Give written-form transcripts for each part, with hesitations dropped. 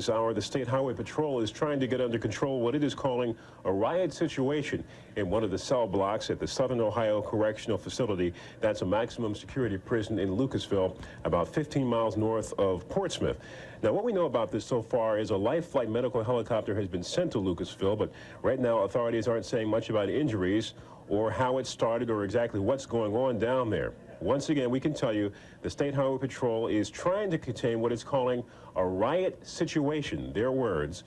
This hour, the State Highway Patrol is trying to get under control what it is calling a riot situation in one of the cell blocks at the Southern Ohio Correctional Facility. That's a maximum security prison in Lucasville, about 15 miles north of Portsmouth. Now, what we know about this so far is a life flight medical helicopter has been sent to Lucasville, but right now authorities aren't saying much about injuries or how it started or exactly what's going on down there. Once again, we can tell you the State Highway Patrol is trying to contain what it's calling a riot situation, their words,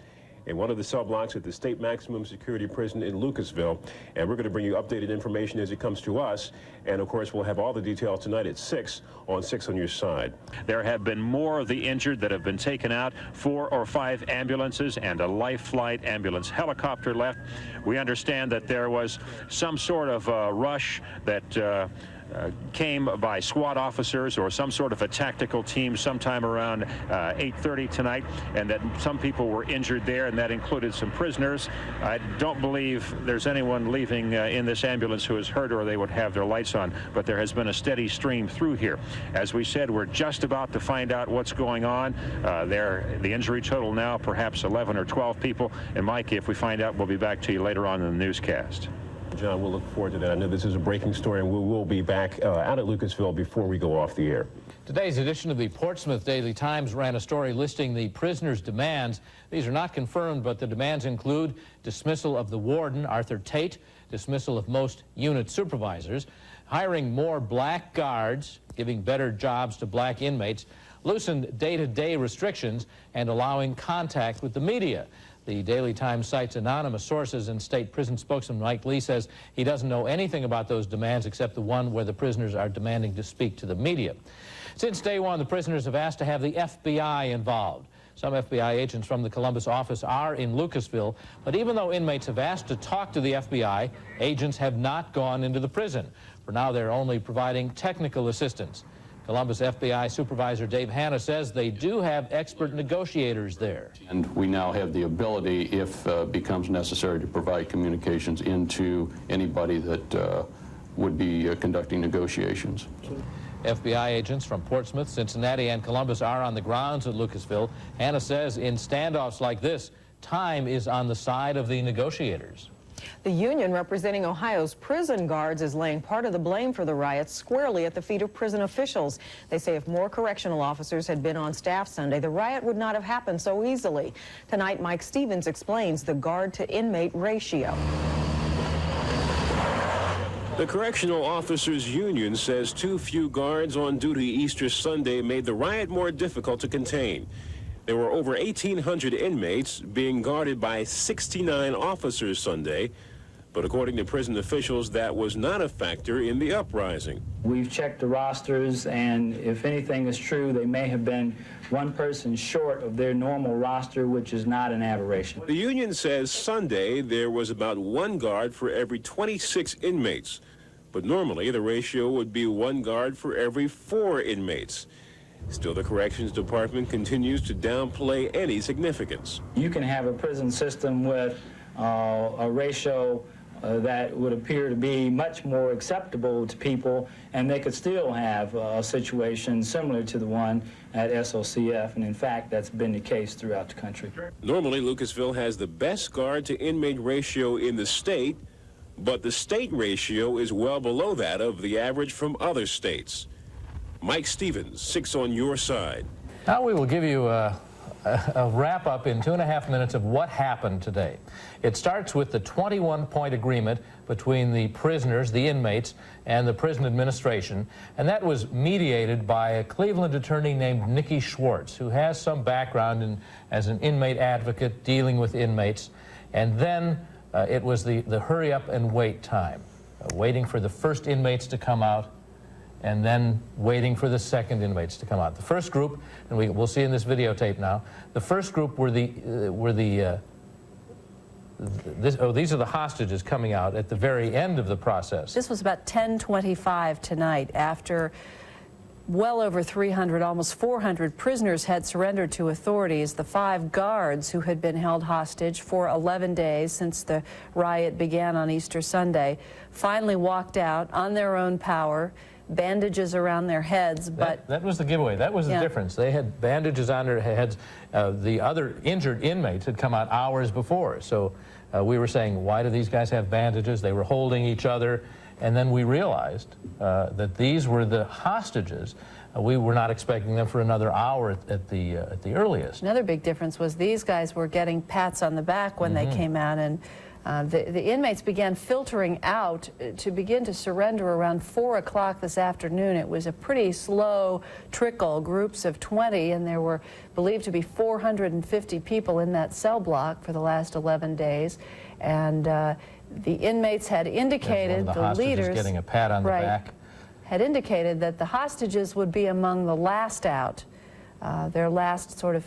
in one of the cell blocks at the State Maximum Security Prison in Lucasville. And we're going to bring you updated information as it comes to us. And, of course, we'll have all the details tonight at 6 on 6 on Your Side. There have been more of the injured that have been taken out, 4 or 5 ambulances and a life flight ambulance helicopter left. We understand that there was some sort of rush that came by SWAT officers or some sort of a tactical team sometime around 8:30 tonight, and that some people were injured there, and that included some prisoners. I don't believe there's anyone leaving in this ambulance who is hurt or they would have their lights on, but there has been a steady stream through here. As we said, we're just about to find out what's going on. The injury total now perhaps 11 or 12 people, and Mike, if we find out, we'll be back to you later on in the newscast. John, we'll look forward to that. I know this is a breaking story, and we will be back out at Lucasville before we go off the air. Today's edition of the Portsmouth Daily Times ran a story listing the prisoners' demands. These are not confirmed, but the demands include dismissal of the warden, Arthur Tate, dismissal of most unit supervisors, hiring more black guards, giving better jobs to black inmates, loosened day-to-day restrictions, and allowing contact with the media. The Daily Times cites anonymous sources, and state prison spokesman Mike Lee says he doesn't know anything about those demands except the one where the prisoners are demanding to speak to the media. Since day one, the prisoners have asked to have the FBI involved. Some FBI agents from the Columbus office are in Lucasville, but even though inmates have asked to talk to the FBI, agents have not gone into the prison. For now, they're only providing technical assistance. Columbus FBI Supervisor Dave Hanna says they do have expert negotiators there. And we now have the ability, if becomes necessary, to provide communications into anybody that would be conducting negotiations. FBI agents from Portsmouth, Cincinnati, and Columbus are on the grounds at Lucasville. Hanna says in standoffs like this, time is on the side of the negotiators. The union representing Ohio's prison guards is laying part of the blame for the riots squarely at the feet of prison officials. They say if more correctional officers had been on staff Sunday, the riot would not have happened so easily. Tonight, Mike Stevens explains the guard-to-inmate ratio. The Correctional Officers Union says too few guards on duty Easter Sunday made the riot more difficult to contain. There were over 1,800 inmates being guarded by 69 officers Sunday, but according to prison officials, that was not a factor in the uprising. We've checked the rosters, and if anything is true, they may have been one person short of their normal roster, which is not an aberration. The union says Sunday there was about 1 guard for every 26 inmates, but normally the ratio would be 1 guard for every 4 inmates. Still, the Corrections Department continues to downplay any significance. You can have a prison system with a ratio that would appear to be much more acceptable to people, and they could still have a situation similar to the one at SOCF, and in fact, that's been the case throughout the country. Normally, Lucasville has the best guard-to-inmate ratio in the state, but the state ratio is well below that of the average from other states. Mike Stevens, 6 on Your Side. Now we will give you a wrap-up in 2.5 minutes of what happened today. It starts with the 21-point agreement between the prisoners, the inmates, and the prison administration, and that was mediated by a Cleveland attorney named Nikki Schwartz, who has some background as an inmate advocate dealing with inmates. And then it was the hurry up and wait time, waiting for the first inmates to come out, and then waiting for the second inmates to come out. The first group, and we'll see in this videotape now, the first group were these are the hostages coming out at the very end of the process. This was about 10:25 tonight, after well over 300, almost 400 prisoners had surrendered to authorities. The 5 guards who had been held hostage for 11 days since the riot began on Easter Sunday finally walked out on their own power. bandages around their heads, but that was the giveaway. That was the difference. They had bandages on their heads. The other injured inmates had come out hours before. So we were saying, why do these guys have bandages? They were holding each other. And then we realized that these were the hostages. We were not expecting them for another hour at the earliest. Another big difference was these guys were getting pats on the back when they came out, and the inmates began filtering out to begin to surrender around 4 o'clock this afternoon. It was a pretty slow trickle, groups of 20, and there were believed to be 450 people in that cell block for the last 11 days. And the inmates had indicated, the leaders getting a pat on the back, had indicated that the hostages would be among the last out, their last sort of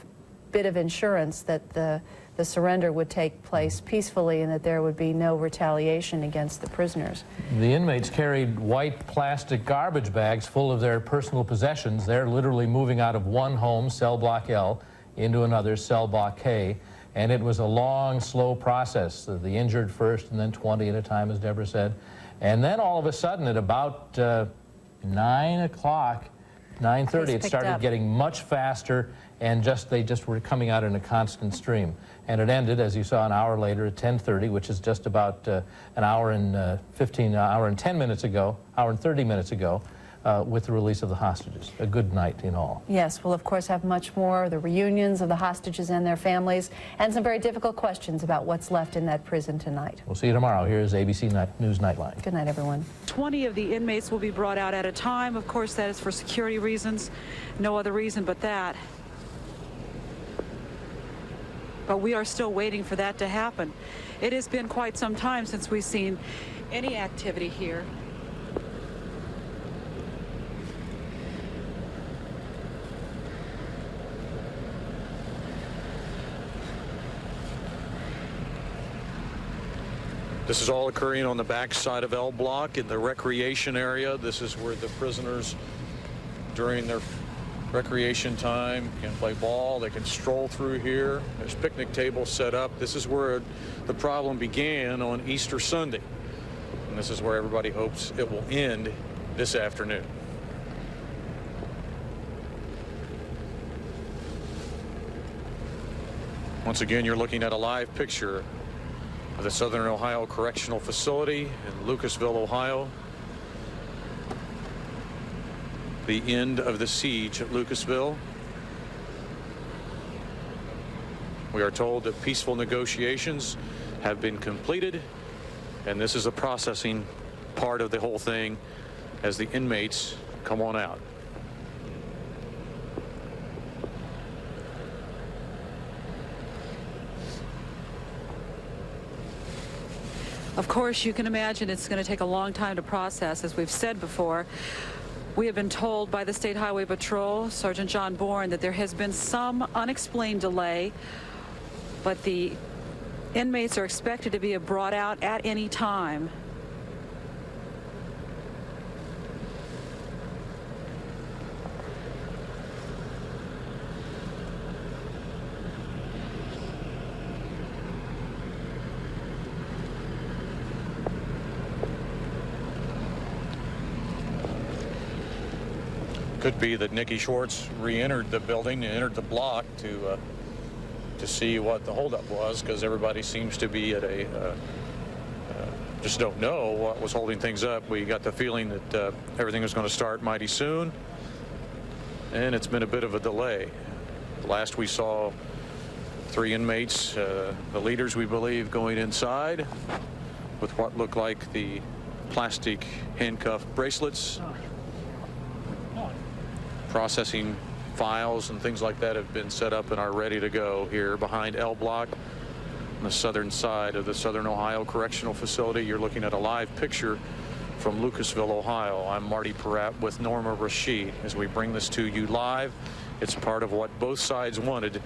bit of insurance that the surrender would take place peacefully and that there would be no retaliation against the prisoners. The inmates carried white plastic garbage bags full of their personal possessions. They're literally moving out of one home, cell block L, into another, cell block K. And it was a long, slow process. The injured first, and then 20 at a time, as Deborah said. And then all of a sudden, at about 9 o'clock, 9:30, it started getting much faster, and they just were coming out in a constant stream. And it ended, as you saw, an hour later at 10:30, which is just about an hour and 10 minutes ago, hour and 30 minutes ago, with the release of the hostages. A good night in all. Yes, we'll of course have much more, the reunions of the hostages and their families, and some very difficult questions about what's left in that prison tonight. We'll see you tomorrow. Here's ABC News Nightline. Good night, everyone. 20 of the inmates will be brought out at a time. Of course, that is for security reasons. No other reason but that. But we are still waiting for that to happen. It has been quite some time since we've seen any activity here. This is all occurring on the back side of L Block in the recreation area. This is where the prisoners, during their recreation time, can play ball. They can stroll through here. There's picnic tables set up. This is where the problem began on Easter Sunday. And this is where everybody hopes it will end this afternoon. Once again, you're looking at a live picture of the Southern Ohio Correctional Facility in Lucasville, Ohio. The end of the siege at Lucasville. We are told that peaceful negotiations have been completed, and this is a processing part of the whole thing as the inmates come on out. Of course, you can imagine it's going to take a long time to process, as we've said before. We have been told by the State Highway Patrol, Sergeant John Bourne, that there has been some unexplained delay, but the inmates are expected to be brought out at any time. Could be that Nikki Schwartz re-entered the building and entered the block to see what the holdup was, because everybody seems to be at just don't know what was holding things up. We got the feeling that everything was going to start mighty soon, and it's been a bit of a delay. Last we saw 3 inmates, the leaders we believe, going inside with what looked like the plastic handcuff bracelets. Processing files and things like that have been set up and are ready to go here behind L Block on the southern side of the Southern Ohio Correctional Facility. You're looking at a live picture from Lucasville, Ohio. I'm Marty Peratt with Norma Rashid as we bring this to you live. It's part of what both sides wanted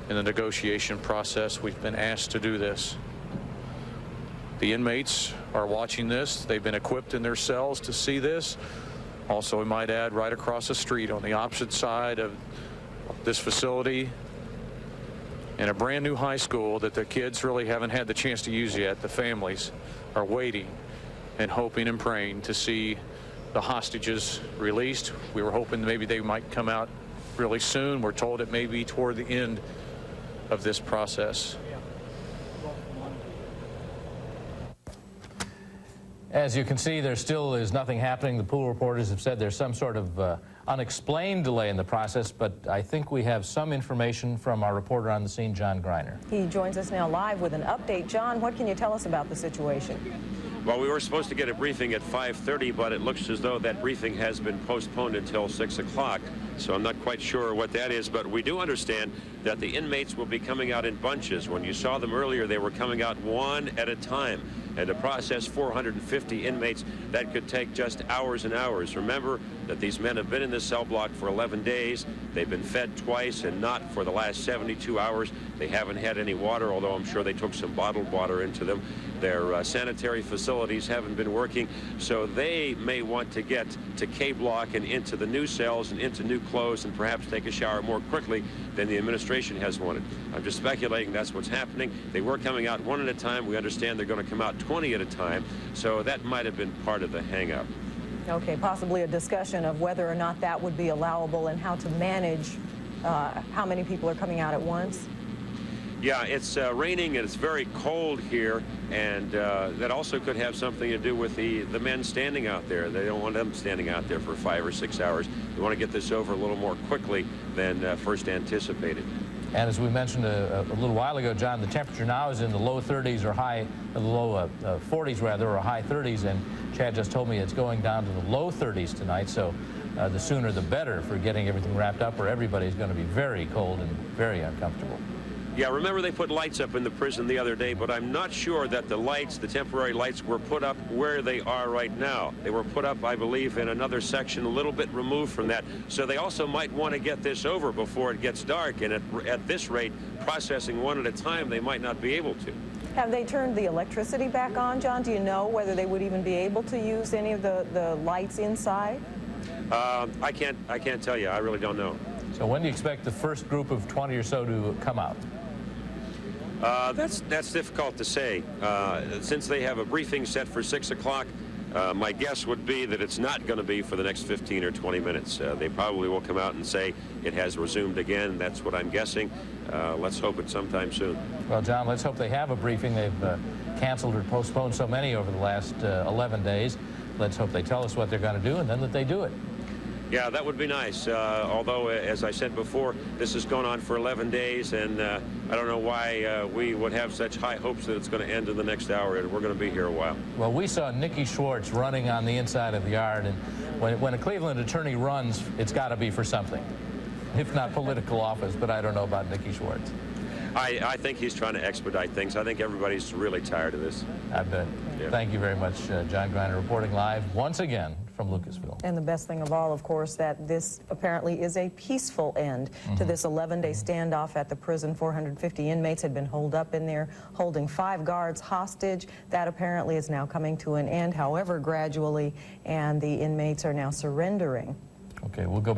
in the negotiation process. We've been asked to do this. The inmates are watching this. They've been equipped in their cells to see this. Also, we might add, right across the street on the opposite side of this facility, in a brand new high school that the kids really haven't had the chance to use yet, the families are waiting and hoping and praying to see the hostages released. We were hoping maybe they might come out really soon. We're told it may be toward the end of this process. As you can see, there still is nothing happening. The pool reporters have said there's some sort of unexplained delay in the process, but I think we have some information from our reporter on the scene, John Greiner. He joins us now live with an update. John, what can you tell us about the situation? Well, we were supposed to get a briefing at 5:30, but it looks as though that briefing has been postponed until 6 o'clock. So I'm not quite sure what that is, but we do understand that the inmates will be coming out in bunches. When you saw them earlier, they were coming out one at a time. And to process 450 inmates, that could take just hours and hours. Remember that these men have been in this cell block for 11 days. They've been fed twice and not for the last 72 hours. They haven't had any water, although I'm sure they took some bottled water into them. Their sanitary facilities haven't been working, so they may want to get to K Block and into the new cells and into new clothes and perhaps take a shower more quickly than the administration has wanted. I'm just speculating that's what's happening. They were coming out one at a time. We understand they're going to come out 20 at a time, so that might have been part of the hang-up. Okay, possibly a discussion of whether or not that would be allowable and how to manage how many people are coming out at once. Yeah, it's raining and it's very cold here, and that also could have something to do with the men standing out there. They don't want them standing out there for 5 or 6 hours. They want to get this over a little more quickly than first anticipated. And as we mentioned a little while ago, John, the temperature now is in the low 30s or the low 40s rather, or high 30s, and Chad just told me it's going down to the low 30s tonight, so the sooner the better for getting everything wrapped up, or everybody's going to be very cold and very uncomfortable. Yeah, remember they put lights up in the prison the other day, but I'm not sure that the lights, the temporary lights, were put up where they are right now. They were put up, I believe, in another section a little bit removed from that. So they also might want to get this over before it gets dark, and at this rate, processing one at a time, they might not be able to. Have they turned the electricity back on, John? Do you know whether they would even be able to use any of the lights inside? I can't tell you. I really don't know. So when do you expect the first group of 20 or so to come out? That's difficult to say. Since they have a briefing set for 6 o'clock, my guess would be that it's not going to be for the next 15 or 20 minutes. They probably will come out and say it has resumed again. That's what I'm guessing. Let's hope it's sometime soon. Well, John, let's hope they have a briefing. They've canceled or postponed so many over the last 11 days. Let's hope they tell us what they're going to do and then that they do it. Yeah, that would be nice. Although, as I said before, this has gone on for 11 days, and I don't know why we would have such high hopes that it's going to end in the next hour, and we're going to be here a while. Well, we saw Nikki Schwartz running on the inside of the yard, and when a Cleveland attorney runs, it's got to be for something, if not political office, but I don't know about Nikki Schwartz. I think he's trying to expedite things. I think everybody's really tired of this. I bet. Yeah. Thank you very much, John Greiner, reporting live once again from Lucasville. And the best thing of all, of course, that this apparently is a peaceful end to this 11-day standoff at the prison. 450 inmates had been holed up in there, holding 5 guards hostage. That apparently is now coming to an end, however gradually, and the inmates are now surrendering. Okay, we'll go back.